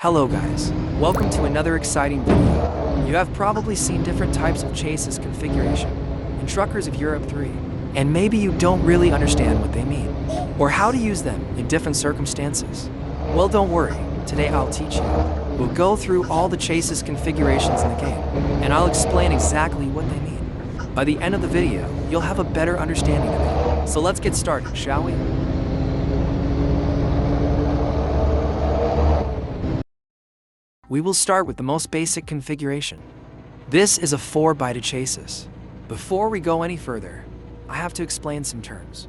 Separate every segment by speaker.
Speaker 1: Hello guys, welcome to another exciting video. You have probably seen different types of chasis configuration in truckers of Europe 3, and maybe you don't really understand what they mean, or how to use them in different circumstances. Well, don't worry, today I'll teach you. We'll go through all the chasis configurations in the game, and I'll explain exactly what they mean. By the end of the video, you'll have a better understanding of it. So let's get started, shall we? We will start with the most basic configuration. This is a 4x2 chasis. Before we go any further, I have to explain some terms.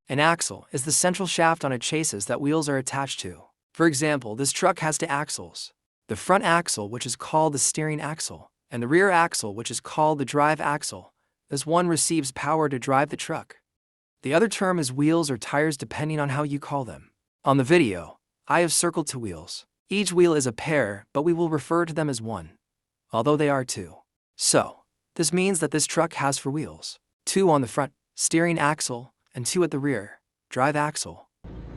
Speaker 1: An axle is the central shaft on a chasis that wheels are attached to. For example, this truck has two axles. The front axle, which is called the steering axle, and the rear axle, which is called the drive axle. This one receives power to drive the truck. The other term is wheels or tires, depending on how you call them. On the video, I have circled two wheels. Each wheel is a pair, but we will refer to them as one, although they are two. So, this means that this truck has four wheels. Two on the front, steering axle, and two at the rear, drive axle.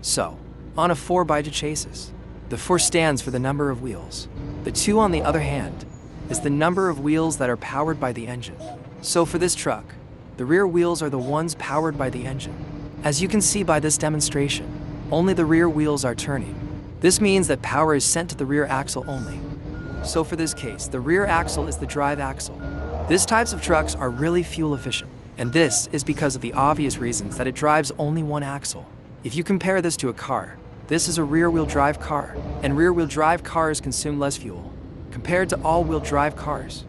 Speaker 1: So, on a 4x2 chasis, the 4 stands for the number of wheels. The 2, on the other hand, is the number of wheels that are powered by the engine. So for this truck, the rear wheels are the ones powered by the engine. As you can see by this demonstration, only the rear wheels are turning. This means that power is sent to the rear axle only. So for this case, the rear axle is the drive axle. These types of trucks are really fuel efficient, and this is because of the obvious reasons that it drives only one axle. If you compare this to a car, this is a rear-wheel drive car, and rear-wheel drive cars consume less fuel compared to all-wheel drive cars.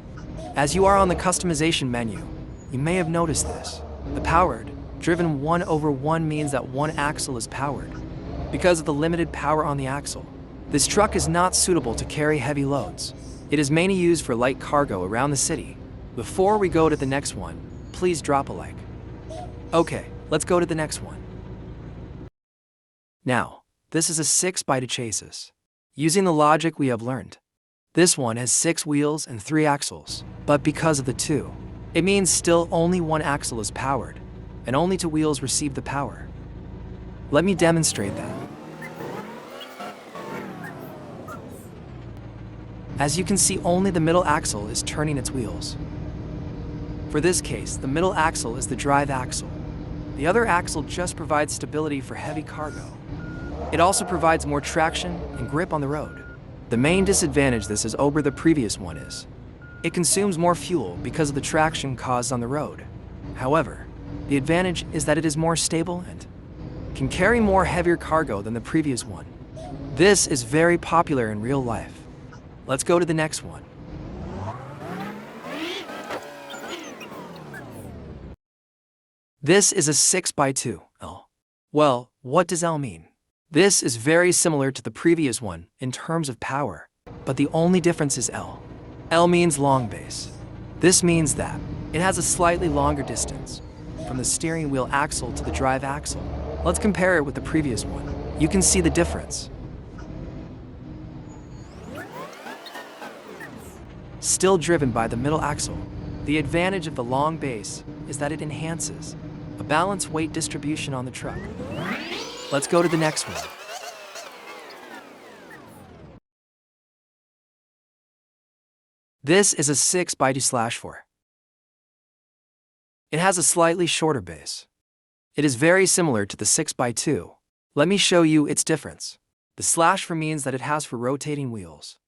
Speaker 1: As you are on the customization menu, you may have noticed this. The powered, driven 1/1 means that one axle is powered. Because of the limited power on the axle, this truck is not suitable to carry heavy loads. It is mainly used for light cargo around the city. Before we go to the next one, please drop a like. Okay, let's go to the next one. Now, this is a 6x2 chasis. Using the logic we have learned, this one has 6 wheels and 3 axles, but because of the 2, it means still only one axle is powered, and only 2 wheels receive the power. Let me demonstrate that. As you can see, only the middle axle is turning its wheels. For this case, the middle axle is the drive axle. The other axle just provides stability for heavy cargo. It also provides more traction and grip on the road. The main disadvantage this is over the previous one is, it consumes more fuel because of the traction caused on the road. However, the advantage is that it is more stable and can carry more heavier cargo than the previous one. This is very popular in real life. Let's go to the next one. This is a 6x2 L. Well, what does L mean? This is very similar to the previous one in terms of power, but the only difference is L. L means long base. This means that it has a slightly longer distance from the steering wheel axle to the drive axle. Let's compare it with the previous one. You can see the difference. Still driven by the middle axle, the advantage of the long base is that it enhances a balanced weight distribution on the truck. Let's go to the next one. This is a 6x2/4. It has a slightly shorter base. It is very similar to the 6x2. Let me show you its difference. The /4 means that it has 4 rotating wheels.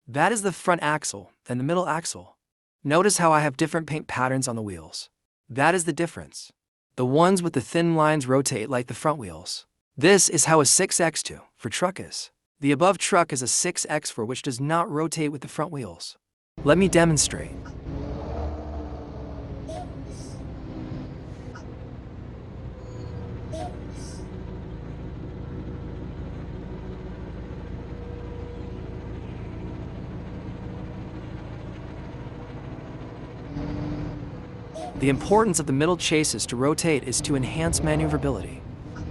Speaker 1: That is the front axle and the middle axle. Notice how I have different paint patterns on the wheels. That is the difference. The ones with the thin lines rotate like the front wheels. This is how a 6x2 for truck is. The above truck is a 6x4 which does not rotate with the front wheels. Let me demonstrate. The importance of the middle chasis to rotate is to enhance maneuverability.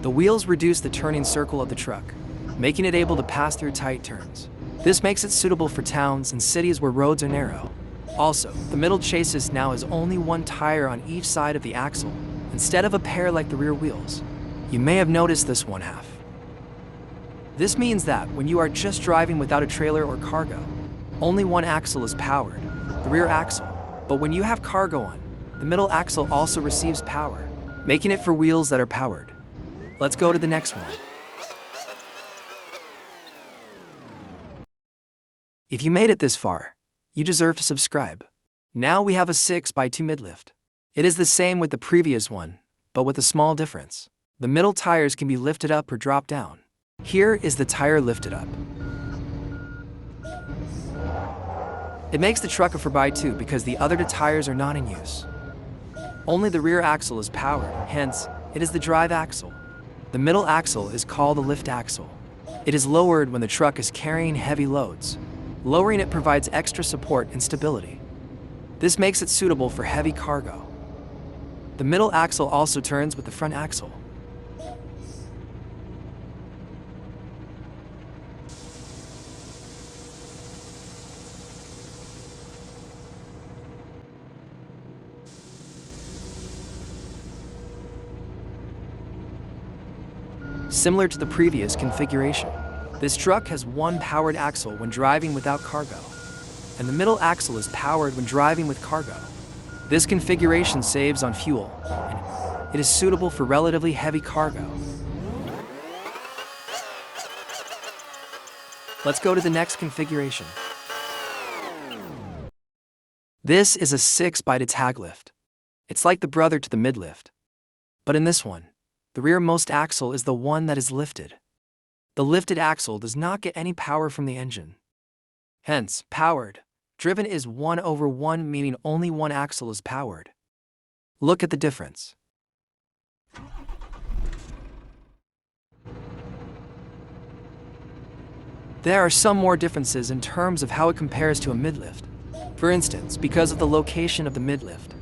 Speaker 1: The wheels reduce the turning circle of the truck, making it able to pass through tight turns. This makes it suitable for towns and cities where roads are narrow. Also, the middle chasis now has only one tire on each side of the axle, instead of a pair like the rear wheels. You may have noticed this one half. This means that when you are just driving without a trailer or cargo, only one axle is powered, the rear axle. But when you have cargo on, the middle axle also receives power, making it for wheels that are powered. Let's go to the next one. If you made it this far, you deserve to subscribe. Now we have a 6x2 midlift. It is the same with the previous one, but with a small difference. The middle tires can be lifted up or dropped down. Here is the tire lifted up. It makes the truck a 4x2 because the other two tires are not in use. Only the rear axle is powered, hence, it is the drive axle. The middle axle is called the lift axle. It is lowered when the truck is carrying heavy loads. Lowering it provides extra support and stability. This makes it suitable for heavy cargo. The middle axle also turns with the front axle. Similar to the previous configuration, this truck has one powered axle when driving without cargo, and the middle axle is powered when driving with cargo. This configuration saves on fuel, and it is suitable for relatively heavy cargo. Let's go to the next configuration. This is a 6x2 Taglift. It's like the brother to the midlift. But in this one, the rearmost axle is the one that is lifted. The lifted axle does not get any power from the engine. Hence, powered. Driven is 1/1, meaning only one axle is powered. Look at the difference. There are some more differences in terms of how it compares to a midlift. For instance, because of the location of the midlift,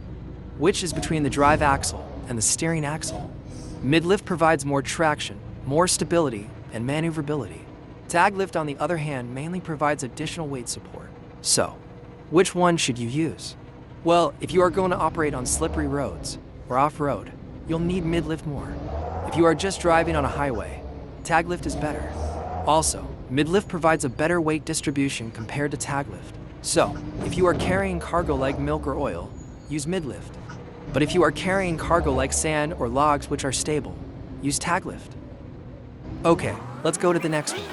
Speaker 1: which is between the drive axle and the steering axle. Midlift provides more traction, more stability, and maneuverability. Taglift, on the other hand, mainly provides additional weight support. So, which one should you use? Well, if you are going to operate on slippery roads or off-road, you'll need midlift more. If you are just driving on a highway, Taglift is better. Also, midlift provides a better weight distribution compared to Taglift. So, if you are carrying cargo like milk or oil, use midlift. But if you are carrying cargo like sand or logs which are stable, use Taglift. Okay, let's go to the next one.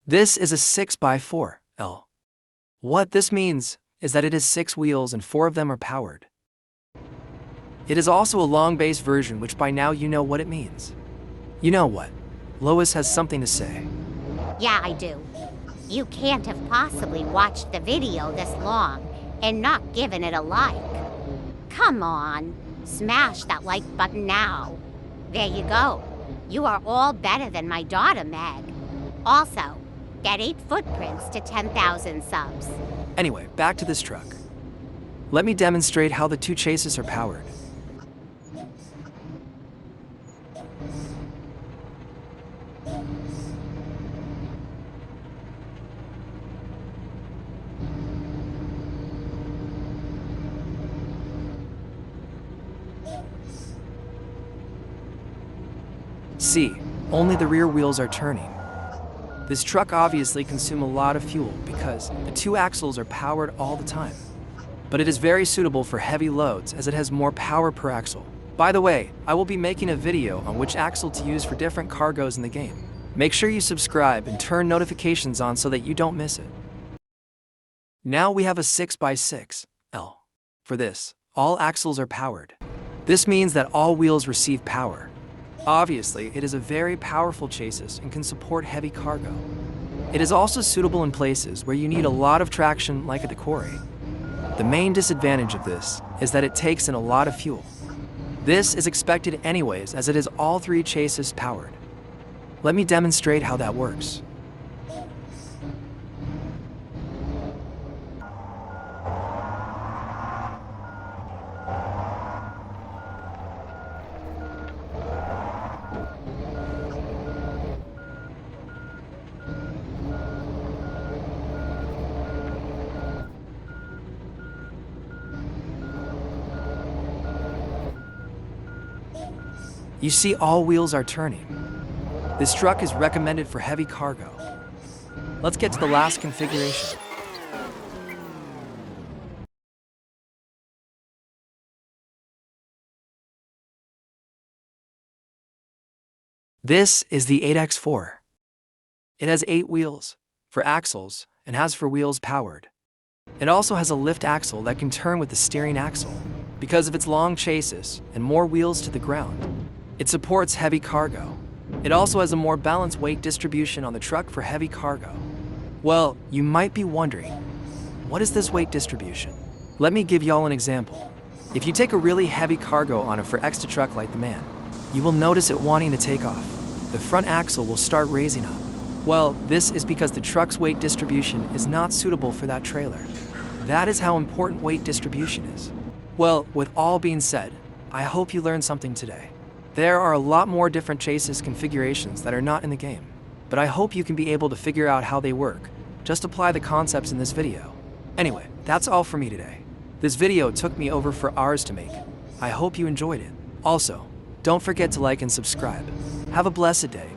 Speaker 1: This is a 6x4L. What this means is that it has 6 wheels and 4 of them are powered. It is also a long base version, which by now you know what it means. You know what? Lois has something to say.
Speaker 2: Yeah, I do. You can't have possibly watched the video this long and not given it a like. Come on, smash that like button now. There you go. You are all better than my daughter, Meg. Also, get 8 footprints to 10,000 subs.
Speaker 1: Anyway, back to this truck. Let me demonstrate how the 2 chases are powered. See, only the rear wheels are turning. This truck obviously consumes a lot of fuel because the 2 axles are powered all the time. But it is very suitable for heavy loads as it has more power per axle. By the way, I will be making a video on which axle to use for different cargos in the game. Make sure you subscribe and turn notifications on so that you don't miss it. Now we have a 6x6L. For this, all axles are powered. This means that all wheels receive power. Obviously, it is a very powerful chasis and can support heavy cargo. It is also suitable in places where you need a lot of traction, like at the quarry. The main disadvantage of this is that it takes in a lot of fuel. This is expected anyways, as it is all 3 chases powered. Let me demonstrate how that works. You see all wheels are turning. This truck is recommended for heavy cargo. Let's get to the last configuration. This is the 8x4. It has 8 wheels for axles and has 4 wheels powered. It also has a lift axle that can turn with the steering axle. Because of its long chasis and more wheels to the ground, it supports heavy cargo. It also has a more balanced weight distribution on the truck for heavy cargo. Well, you might be wondering, what is this weight distribution? Let me give y'all an example. If you take a really heavy cargo on a for extra truck like the man, you will notice it wanting to take off. The front axle will start raising up. Well, this is because the truck's weight distribution is not suitable for that trailer. That is how important weight distribution is. Well, with all being said, I hope you learned something today. There are a lot more different chasis configurations that are not in the game, but I hope you can be able to figure out how they work. Just apply the concepts in this video. Anyway, that's all for me today. This video took me over 4 hours to make. I hope you enjoyed it. Also, don't forget to like and subscribe. Have a blessed day.